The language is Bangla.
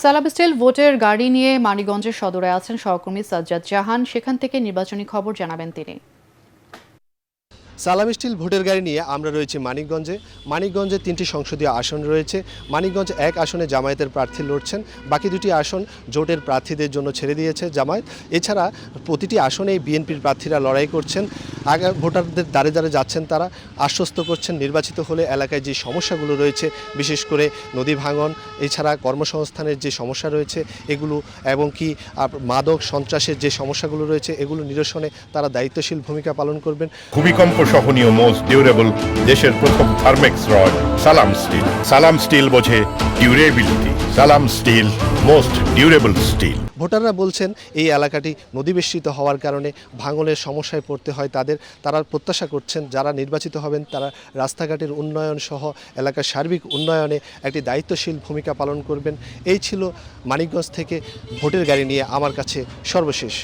সালাম স্টিল ভোটের গাড়ি নিয়ে মানিকগঞ্জের সদরে আছেন সহকর্মী সাজ্জাদ জাহান। সেখান থেকে নির্বাচনী খবর জানাবেন তিনি। সালাম স্টিল ভোটের গাড়ি নিয়ে আমরা রয়েছি মানিকগঞ্জে 3টি সংসদীয় আসন রয়েছে। মানিকগঞ্জ 1 আসনে জামায়াতের প্রার্থী লড়ছেন, বাকি 2টি আসন জোটের প্রার্থীদের জন্য ছেড়ে দিয়েছে জামায়াত। এছাড়া প্রতিটি আসনেই বিএনপির প্রার্থীরা লড়াই করছেন। আগে ভোটারদের দ্বারে দ্বারে যাচ্ছেন, তারা আশ্বস্ত করছেন নির্বাচিত হলে এলাকায় যে সমস্যাগুলো রয়েছে, বিশেষ করে নদী ভাঙন, এছাড়া কর্মসংস্থানের যে সমস্যা রয়েছে এগুলো, এবং কি মাদক সন্ত্রাসের যে সমস্যাগুলো রয়েছে এগুলো নিরসনে তারা দায়িত্বশীল ভূমিকা পালন করবেন। ভূমিকম্প সহনীয় মোস্ট ডিউরেবল দেশের প্রথম থার্মেক্স রড সালাম স্টিল বোঝে ডিউরেবিলিটি। সালাম স্টিল মোস্ট ডিউরেবল স্টিল। ভোটাররা বলছেন এই এলাকাটি নদীবেষ্টিত হওয়ার কারণে ভাঙনের সমস্যায় পড়তে হয় তারা প্রত্যাশা করছেন যারা নির্বাচিত হবেন তারা রাস্তাঘাটের উন্নয়ন সহ এলাকার সার্বিক উন্নয়নে একটি দায়িত্বশীল ভূমিকা পালন করবেন। এই ছিল মানিকগঞ্জ থেকে ভোটের গাড়ি নিয়ে আমার কাছে সর্বশেষ।